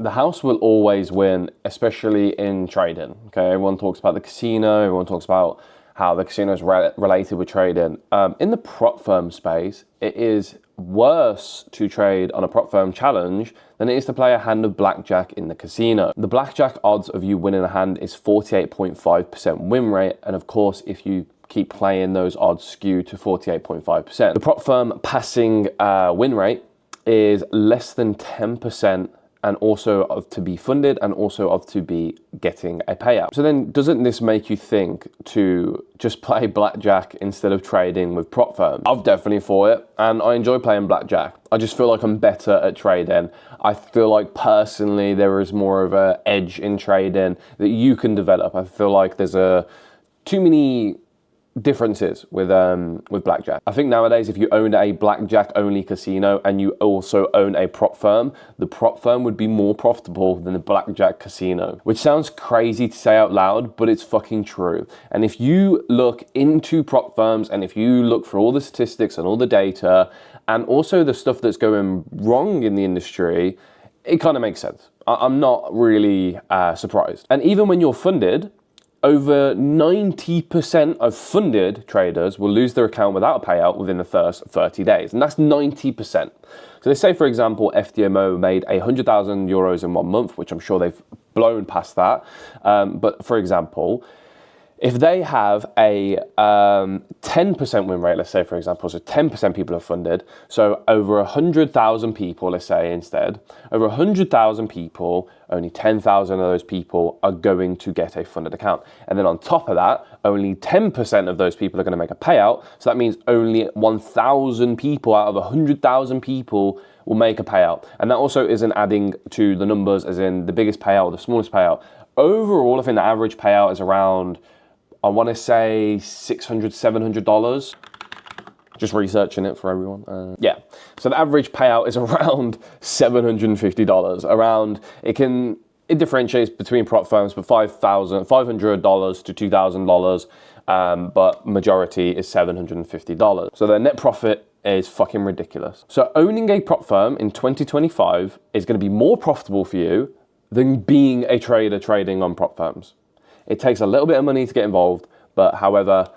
The house will always win, especially in trading. Okay, everyone talks about the casino, everyone talks about how the casino is related with trading. In the prop firm space, it is worse to trade on a prop firm challenge than it is to play a hand of blackjack in the casino. The blackjack odds of you winning a hand is 48.5% win rate, and of course, if you keep playing, those odds skew to 48.5%. The prop firm passing win rate is less than 10%, and also of to be funded, and also of to be getting a payout. So then doesn't this make you think to just play blackjack instead of trading with prop firms? I've definitely thought it, and I enjoy playing blackjack. I just feel like I'm better at trading. I feel like personally there is more of an edge in trading that you can develop. I feel like there's too many differences with blackjack. I think nowadays if you owned a blackjack only casino and you also own a prop firm, the prop firm would be more profitable than the blackjack casino, which sounds crazy to say out loud, but it's fucking true. And if you look into prop firms, and if you look for all the statistics and all the data and also the stuff that's going wrong in the industry, it kind of makes sense. I'm not really surprised. And even when you're funded, over 90% of funded traders will lose their account without a payout within the first 30 days. And that's 90%. So let's say, for example, FDMO made 100,000 euros in 1 month, which I'm sure they've blown past that. But for example, if they have a 10% win rate, let's say, for example, so 10% people are funded, so over 100,000 people, let's say instead, over 100,000 people, only 10,000 of those people are going to get a funded account. And then on top of that, only 10% of those people are going to make a payout. So that means only 1,000 people out of 100,000 people will make a payout. And that also isn't adding to the numbers as in the biggest payout or the smallest payout. Overall, I think the average payout is around, I want to say $600, $700. Just researching it for everyone. Yeah, so the average payout is around $750. It differentiates between prop firms, but $500 to $2,000, but majority is $750. So their net profit is fucking ridiculous. So owning a prop firm in 2025 is going to be more profitable for you than being a trader trading on prop firms. It takes a little bit of money to get involved, but however,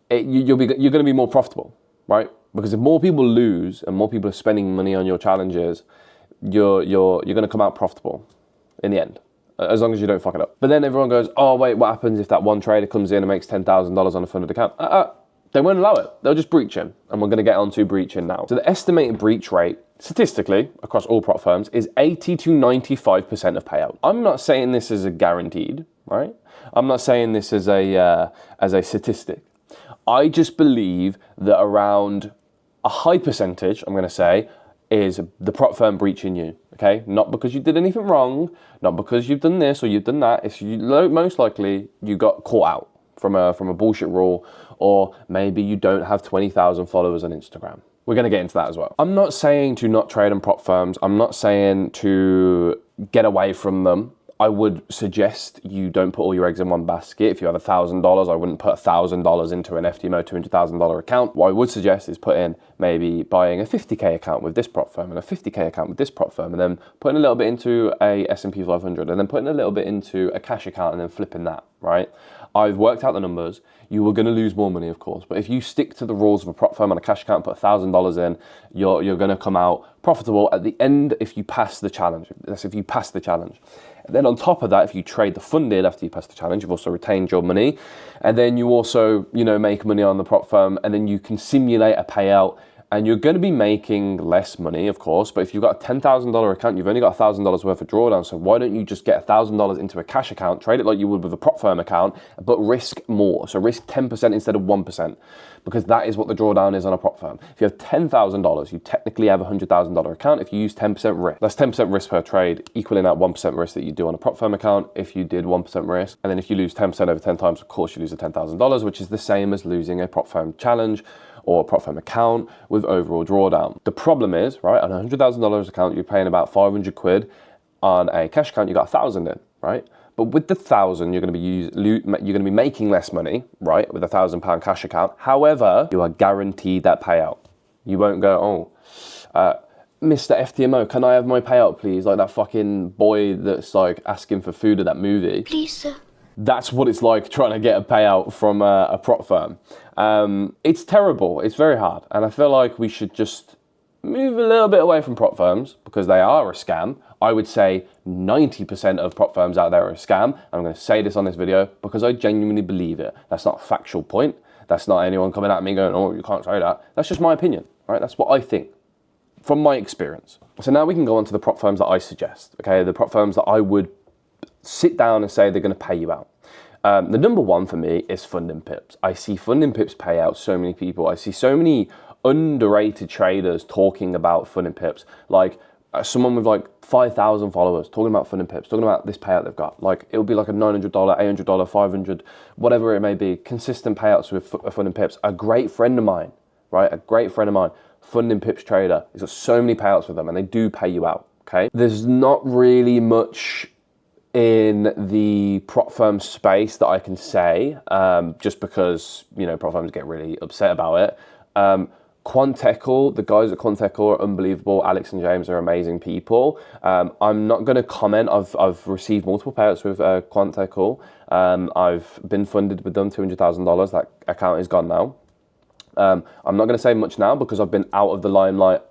you're going to be more profitable, right? Because if more people lose and more people are spending money on your challenges, you're going to come out profitable in the end, as long as you don't fuck it up. But then everyone goes, oh wait, what happens if that one trader comes in and makes $10,000 on a funded account? They won't allow it. They'll just breach him, and we're going to get onto breaching now. So the estimated breach rate, statistically, across all prop firms, is 80 to 95% of payout. I'm not saying this is a guaranteed, right? I'm not saying this as a statistic. I just believe that around a high percentage, I'm going to say, is the prop firm breaching you, okay? Not because you did anything wrong, not because you've done this or you've done that. It's most likely you got caught out from a bullshit rule, or maybe you don't have 20,000 followers on Instagram. We're going to get into that as well. I'm not saying to not trade on prop firms. I'm not saying to get away from them. I would suggest you don't put all your eggs in one basket. If you have $1,000, I wouldn't put $1,000 into an FDMO $200,000 account. What I would suggest is maybe buying a 50K account with this prop firm and a 50K account with this prop firm, and then putting a little bit into a S&P 500, and then putting a little bit into a cash account, and then flipping that, right? I've worked out the numbers. You are going to lose more money, of course, but if you stick to the rules of a prop firm on a cash account, put $1,000 in, you're going to come out profitable at the end if you pass the challenge. That's if you pass the challenge. And then on top of that, if you trade the funded after you pass the challenge, you've also retained your money, and then you also, make money on the prop firm, and then you can simulate a payout. And you're going to be making less money, of course, but if you've got a $10,000 account, you've only got $1,000 worth of drawdown. So why don't you just get $1,000 into a cash account, trade it like you would with a prop firm account, but risk more. So risk 10% instead of 1%, because that is what the drawdown is on a prop firm. If you have $10,000, you technically have a $100,000 account. If you use 10% risk, that's 10% risk per trade, equaling out 1% risk that you do on a prop firm account if you did 1% risk. And then if you lose 10% over 10 times, of course, you lose the $10,000, which is the same as losing a prop firm challenge or a prop firm account with overall drawdown. The problem is, right, on a $100,000 account, you're paying about 500 quid. On a cash account, you got 1,000 in, right? But with the 1,000, you're going to be making less money, right, with a £1,000 cash account. However, you are guaranteed that payout. You won't go, Mr. FTMO, can I have my payout, please? Like that fucking boy that's like asking for food at that movie. Please, sir. That's what it's like trying to get a payout from a prop firm. It's terrible. It's very hard. And I feel like we should just move a little bit away from prop firms because they are a scam. I would say 90% of prop firms out there are a scam. I'm going to say this on this video because I genuinely believe it. That's not a factual point. That's not anyone coming at me going, oh, you can't say that. That's just my opinion, right? That's what I think from my experience. So now we can go on to the prop firms that I suggest, okay? The prop firms that I would sit down and say they're going to pay you out. The number one for me is funding pips. I see funding pips pay out so many people. I see so many underrated traders talking about funding pips. Like someone with like 5,000 followers talking about funding pips, talking about this payout they've got. Like it would be like a $900, $800, $500, whatever it may be. Consistent payouts with funding pips. A great friend of mine, right? A great friend of mine, funding pips trader. He's got so many payouts with them and they do pay you out, okay? There's not really much in the prop firm space that I can say, just because, you know, prop firms get really upset about it. Quantecal, the guys at Quantecal are unbelievable. Alex and James are amazing people. I'm not going to comment. I've received multiple payouts with Quantecal. I've been funded with them $200,000. That account is gone now. I'm not going to say much now because I've been out of the limelight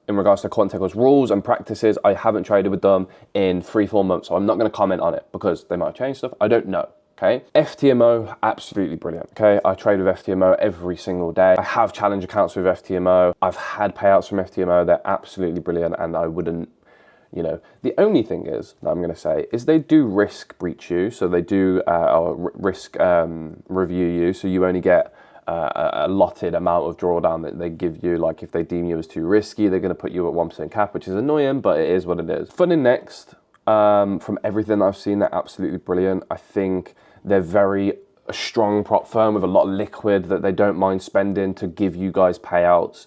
in regards to Quantecal's rules and practices. I haven't traded with them in 3-4 months, so I'm not going to comment on it because they might have changed stuff. I don't know. Okay, FTMO, absolutely brilliant. Okay, I trade with FTMO every single day. I have challenge accounts with FTMO. I've had payouts from FTMO. They're absolutely brilliant, and I wouldn't, you know, the only thing is that I'm going to say is they do risk breach you, so they do risk review you, so you only get a allotted amount of drawdown that they give you. Like if they deem you as too risky, they're going to put you at 1% cap, which is annoying, but it is what it is. Funding Next, from everything I've seen, they're absolutely brilliant. I think they're very a strong prop firm with a lot of liquid that they don't mind spending to give you guys payouts,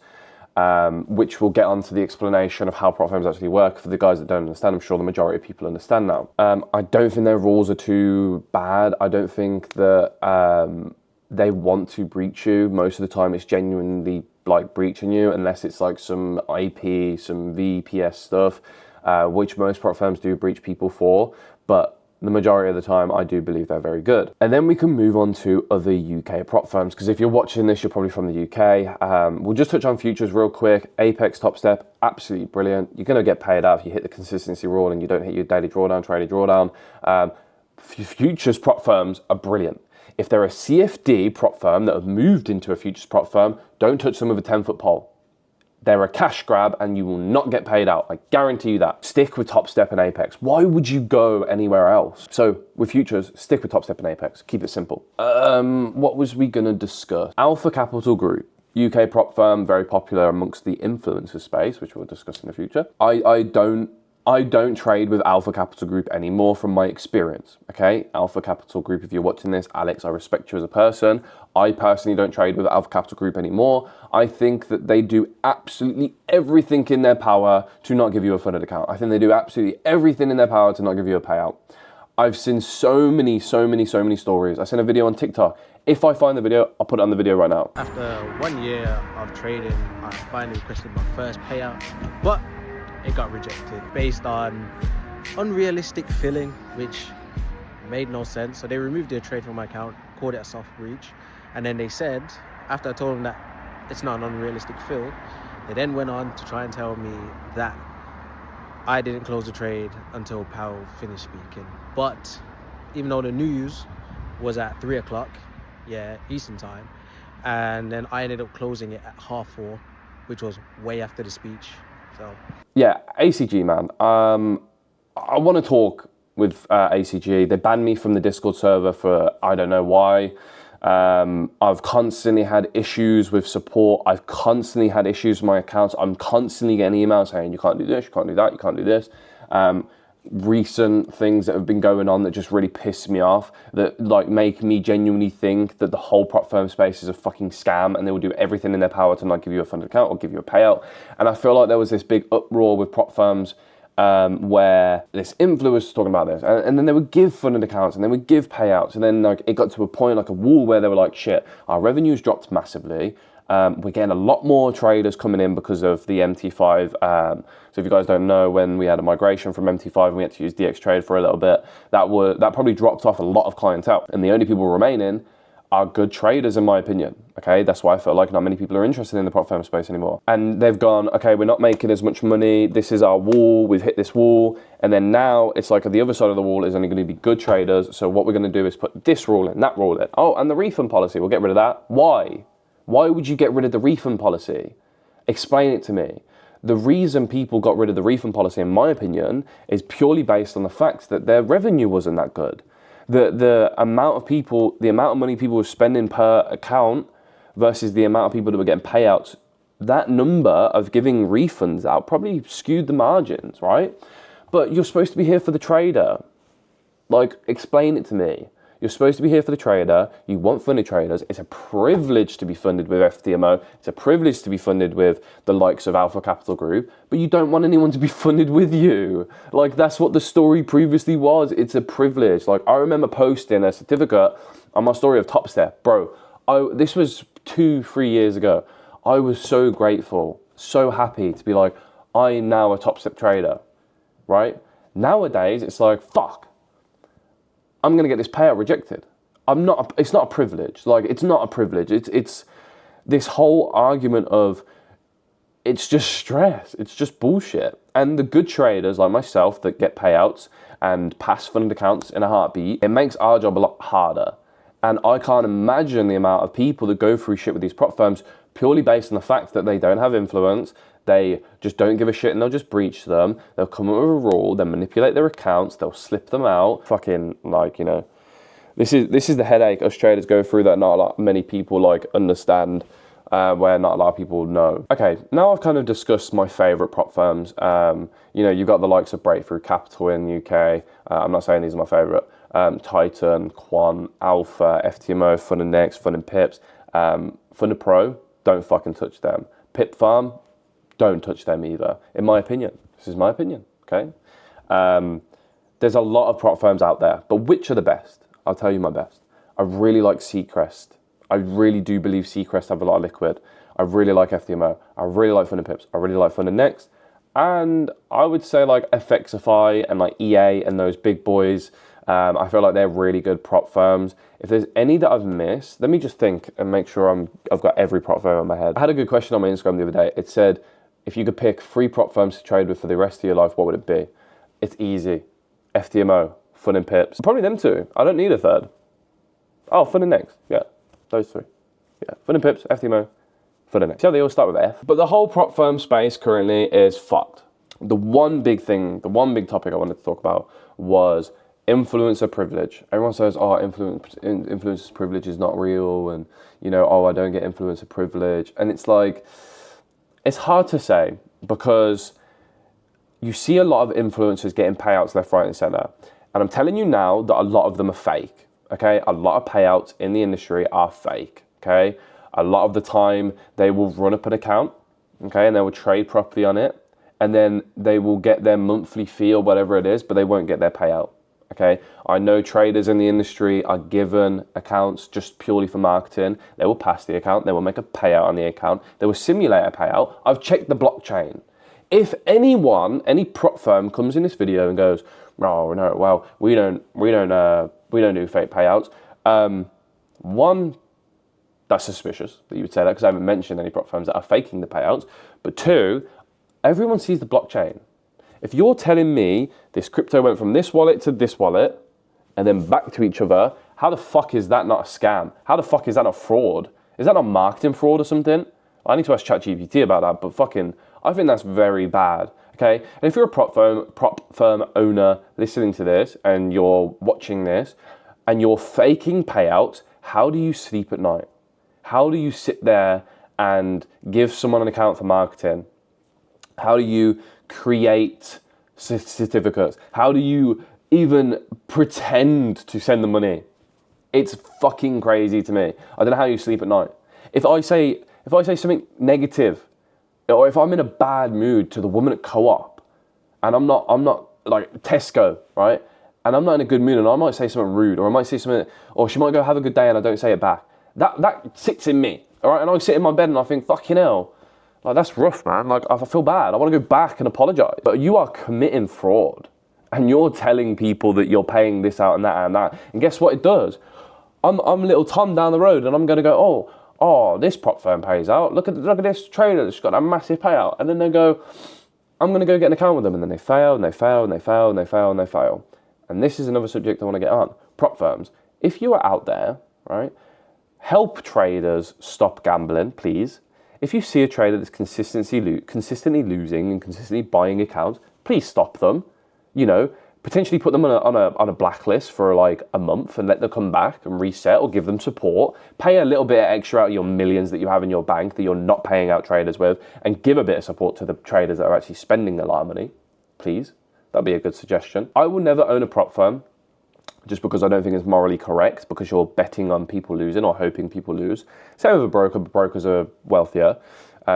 which we'll get onto the explanation of how prop firms actually work for the guys that don't understand. I'm sure the majority of people understand now. I don't think their rules are too bad. I don't think that they want to breach you. Most of the time it's genuinely like breaching you, unless it's like some IP, some VPS stuff, which most prop firms do breach people for, but the majority of the time I do believe they're very good. And then we can move on to other UK prop firms, because if you're watching this, you're probably from the UK. We'll just touch on futures real quick. Apex, Top Step, absolutely brilliant. You're gonna get paid out if you hit the consistency rule and you don't hit your daily drawdown, trading drawdown. Futures prop firms are brilliant. If they're a CFD prop firm that have moved into a futures prop firm, don't touch them with a 10-foot pole. They're a cash grab and you will not get paid out. I guarantee you that. Stick with Top Step and Apex. Why would you go anywhere else? So with futures, stick with Top Step and Apex. Keep it simple. What was we gonna discuss? Alpha Capital Group, UK prop firm, very popular amongst the influencer space, which we'll discuss in the future. I don't trade with Alpha Capital Group anymore from my experience, okay? Alpha Capital Group, if you're watching this, Alex, I respect you as a person. I personally don't trade with Alpha Capital Group anymore. I think that they do absolutely everything in their power to not give you a funded account. I think they do absolutely everything in their power to not give you a payout. I've seen so many stories. I sent a video on TikTok. If I find the video, I'll put it on the video right now. After 1 year of trading, I finally requested my first payout, but it got rejected based on unrealistic filling, which made no sense. So they removed their trade from my account, called it a soft breach, and then they said, after I told them that it's not an unrealistic fill, they then went on to try and tell me that I didn't close the trade until Powell finished speaking. But even though the news was at 3 o'clock, Eastern time, and then I ended up closing it at 4:30, which was way after the speech. So yeah, ACG, man. I want to talk with ACG. They banned me from the Discord server for I don't know why. I've constantly had issues with support. I've constantly had issues with my accounts. I'm constantly getting emails saying you can't do this, you can't do that, you can't do this. Recent things that have been going on that just really piss me off, that like make me genuinely think that the whole prop firm space is a fucking scam and they will do everything in their power to not give you a funded account or give you a payout. And I feel like there was this big uproar with prop firms where this influencer was talking about this, and then they would give funded accounts and they would give payouts, and then like it got to a point, like a wall, where they were like, shit, our revenues dropped massively, We're getting a lot more traders coming in because of the MT5. So if you guys don't know, when we had a migration from MT5 and we had to use DXTrade for a little bit, that probably dropped off a lot of clientele. And the only people remaining are good traders, in my opinion. Okay, that's why I feel like not many people are interested in the prop firm space anymore. And they've gone, okay, we're not making as much money. This is our wall. We've hit this wall. And then now it's like the other side of the wall is only going to be good traders. So what we're going to do is put this rule in, that rule in. Oh, and the refund policy, we'll get rid of that. Why? Why would you get rid of the refund policy? Explain it to me. The reason people got rid of the refund policy, in my opinion, is purely based on the fact that their revenue wasn't that good. The amount of money people were spending per account versus the amount of people that were getting payouts, that number of giving refunds out probably skewed the margins, right? But you're supposed to be here for the trader. Like, explain it to me. You're supposed to be here for the trader. You want funded traders. It's a privilege to be funded with FTMO. It's a privilege to be funded with the likes of Alpha Capital Group, but you don't want anyone to be funded with you. Like, that's what the story previously was. It's a privilege. Like, I remember posting a certificate on my story of Top Step. Bro, this was 2-3 years ago. I was so grateful, so happy to be like, I'm now a Top Step trader, right? Nowadays, it's like, fuck. I'm going to get this payout rejected. It's not a privilege. Like, it's not a privilege. It's this whole argument of it's just stress. It's just bullshit. And the good traders like myself that get payouts and pass funded accounts in a heartbeat, it makes our job a lot harder. And I can't imagine the amount of people that go through shit with these prop firms purely based on the fact that they don't have influence. They just don't give a shit and they'll just breach them. They'll come up with a rule, they'll manipulate their accounts, they'll slip them out. Fucking, like, you know, this is the headache us traders go through that not a lot many people like understand, where not a lot of people know. Okay, now I've kind of discussed my favorite prop firms. You know, you've got the likes of Breakthrough Capital in the UK. I'm not saying these are my favorite. Titan, Quant, Alpha, FTMO, Fund and Next, Fund and Pips, Fund and Pro, don't fucking touch them. Pip Farm, don't touch them either, in my opinion. This is my opinion, okay? There's a lot of prop firms out there, but which are the best? I'll tell you my best. I really like Seacrest. I really do believe Seacrest have a lot of liquid. I really like FTMO. I really like Fund and Pips. I really like Fund and Next. And I would say like FXify and like EA and those big boys, I feel like they're really good prop firms. If there's any that I've missed, let me just think and make sure I've got every prop firm in my head. I had a good question on my Instagram the other day. It said, if you could pick 3 prop firms to trade with for the rest of your life, what would it be? It's easy. FTMO, Fund and Pips. Probably them 2. I don't need a third. Oh, Fund and Next. Yeah, those 3. Yeah, Fund and Pips, FTMO, Fund and Next. See how they all start with F? But the whole prop firm space currently is fucked. The one big topic I wanted to talk about was influencer privilege. Everyone says, oh, influencer privilege is not real, and, you know, oh, I don't get influencer privilege. And it's like, it's hard to say because you see a lot of influencers getting payouts left, right, and center. And I'm telling you now that a lot of them are fake, okay? A lot of payouts in the industry are fake, okay? A lot of the time they will run up an account, okay? And they will trade properly on it. And then they will get their monthly fee or whatever it is, but they won't get their payout. Okay, I know traders in the industry are given accounts just purely for marketing. They will pass the account, they will make a payout on the account, they will simulate a payout. I've checked the blockchain. If anyone, any prop firm comes in this video and goes, oh no, well, we don't do fake payouts. One, that's suspicious that you would say that because I haven't mentioned any prop firms that are faking the payouts. But 2, everyone sees the blockchain. If you're telling me this crypto went from this wallet to this wallet and then back to each other, how the fuck is that not a scam? How the fuck is that not fraud? Is that not marketing fraud or something? I need to ask ChatGPT about that, but fucking, I think that's very bad, okay? And if you're a prop firm owner listening to this and you're watching this and you're faking payouts, how do you sleep at night? How do you sit there and give someone an account for marketing? How do you create certificates? How do you even pretend to send the money? It's fucking crazy to me. I don't know how you sleep at night. If I say something negative, or if I'm in a bad mood to the woman at Co-op, and I'm not like Tesco, right? And I'm not in a good mood, and I might say something rude, or I might say something, or she might go have a good day, and I don't say it back. That sits in me. All right, and I sit in my bed and I think, fucking hell, like that's rough, man. Like I feel bad. I want to go back and apologize. But you are committing fraud, and you're telling people that you're paying this out and that and that. And guess what it does? I'm little Tom down the road, and I'm gonna go, oh, this prop firm pays out. Look at this trader that's got a massive payout. And then they go, I'm gonna go get an account with them, and then they fail, and they fail, and they fail, and they fail, and they fail. And this is another subject I want to get on. Prop firms. If you are out there, right, help traders stop gambling, please. If you see a trader that's consistently losing and consistently buying accounts, please stop them. You know, potentially put them on a blacklist for like a month and let them come back and reset, or give them support. Pay a little bit extra out of your millions that you have in your bank that you're not paying out traders with, and give a bit of support to the traders that are actually spending a lot of money, please. That'd be a good suggestion. I will never own a prop firm just because I don't think it's morally correct, because you're betting on people losing or hoping people lose. Same with a broker, but brokers are wealthier,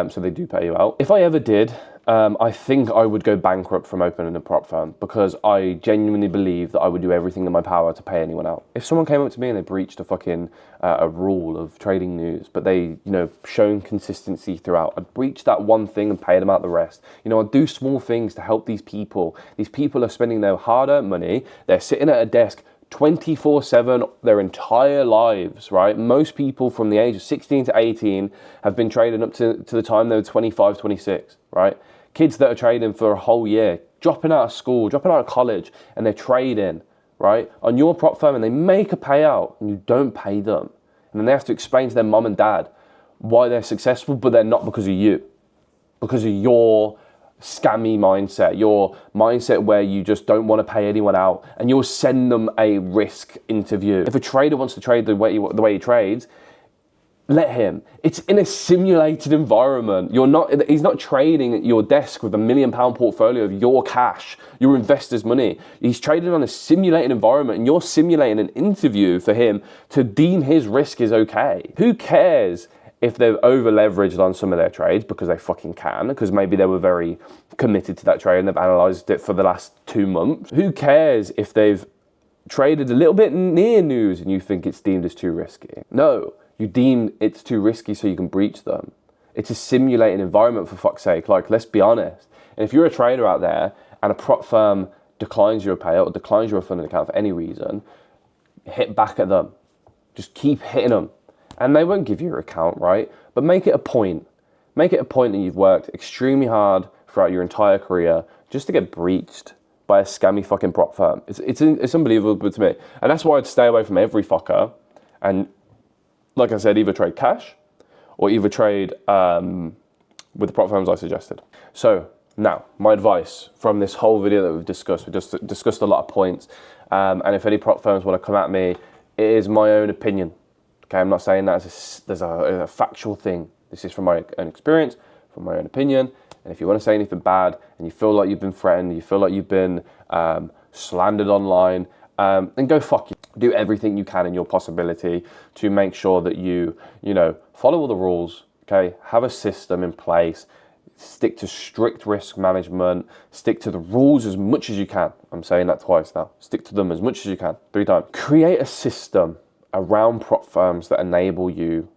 so they do pay you out. If I ever did, I think I would go bankrupt from opening a prop firm, because I genuinely believe that I would do everything in my power to pay anyone out. If someone came up to me and they breached a rule of trading news, but they, shown consistency throughout, I'd breach that one thing and pay them out the rest. I'd do small things to help these people. These people are spending their hard-earned money. They're sitting at a desk 24/7 their entire lives, right? Most people from the age of 16 to 18 have been trading up to the time they were 25, 26, right? Kids that are trading for a whole year, dropping out of school, dropping out of college, and they're trading, right, on your prop firm, and they make a payout and you don't pay them. And then they have to explain to their mum and dad why they're successful, but they're not because of you, because of your scammy mindset, your mindset where you just don't want to pay anyone out, and you'll send them a risk interview. If a trader wants to trade the way he trades, let him. It's in a simulated environment. He's not trading at your desk with £1 million portfolio of your cash, your investors' money. He's trading on a simulated environment, and you're simulating an interview for him to deem his risk is okay. Who cares if they've over leveraged on some of their trades, because they fucking can, because maybe they were very committed to that trade and they've analyzed it for the last 2 months? Who cares if they've traded a little bit near news and you think it's deemed as too risky? No, you deem it's too risky so you can breach them. It's a simulated environment, for fuck's sake. Like, let's be honest. And if you're a trader out there and a prop firm declines your payout or declines your funding account for any reason, hit back at them. Just keep hitting them. And they won't give you your account, right? But make it a point. Make it a point that you've worked extremely hard throughout your entire career just to get breached by a scammy fucking prop firm. It's unbelievable to me. And that's why I'd stay away from every fucker. And like I said, either trade cash or either trade with the prop firms I suggested. So now, my advice from this whole video that we've discussed a lot of points. And if any prop firms want to come at me, it is my own opinion. Okay, I'm not saying that as a factual thing. This is from my own experience, from my own opinion. And if you want to say anything bad and you feel like you've been threatened, you feel like you've been slandered online, then go fuck you. Do everything you can in your possibility to make sure that you follow all the rules, okay? Have a system in place. Stick to strict risk management. Stick to the rules as much as you can. I'm saying that twice now. Stick to them as much as you can. 3 times. Create a system around prop firms that enable you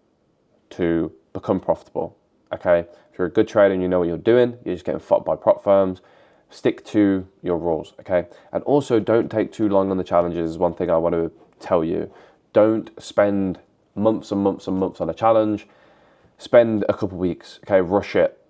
to become profitable, okay? If you're a good trader and you know what you're doing, you're just getting fucked by prop firms, stick to your rules, okay? And also, don't take too long on the challenges is one thing I want to tell you. Don't spend months and months and months on a challenge. Spend a couple weeks, okay? Rush it,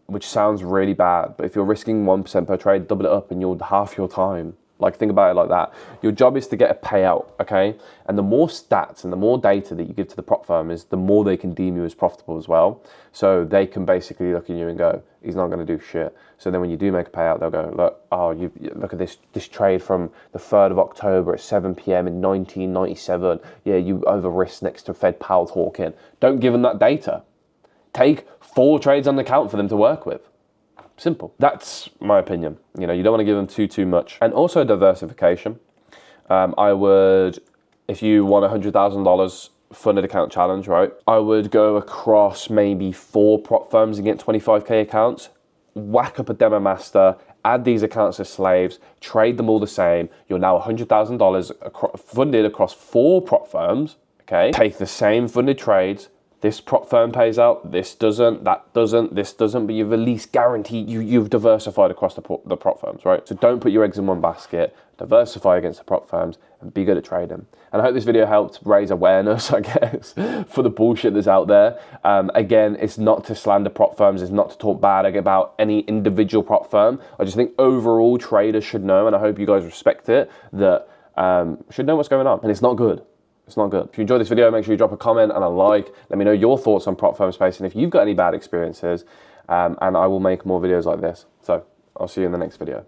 which sounds really bad, but if you're risking 1% per trade, double it up and you'll half your time. Like, think about it like that. Your job is to get a payout, okay? And the more stats and the more data that you give to the prop firm is the more they can deem you as profitable as well. So they can basically look at you and go, he's not going to do shit. So then when you do make a payout, they'll go, look, you look at this trade from the 3rd of October at 7 p.m. in 1997. Yeah, you over-risked next to Fed Powell talking. Don't give them that data. Take 4 trades on the account for them to work with. Simple. That's my opinion. You don't want to give them too much. And also diversification. I would, if you want $100,000 funded account challenge, right? I would go across maybe 4 prop firms and get 25K accounts, whack up a demo master, add these accounts as slaves, trade them all the same. You're now $100,000 funded across 4 prop firms, okay? Take the same funded trades, this prop firm pays out, this doesn't, that doesn't, this doesn't, but you've at least guaranteed, you've diversified across the prop firms, right? So don't put your eggs in one basket, diversify against the prop firms, and be good at trading. And I hope this video helped raise awareness, I guess, for the bullshit that's out there. Again, it's not to slander prop firms, it's not to talk bad about any individual prop firm. I just think overall traders should know, and I hope you guys respect it, that should know what's going on, and it's not good. It's not good. If you enjoyed this video, make sure you drop a comment and a like. Let me know your thoughts on prop firm space and if you've got any bad experiences, and I will make more videos like this. So I'll see you in the next video.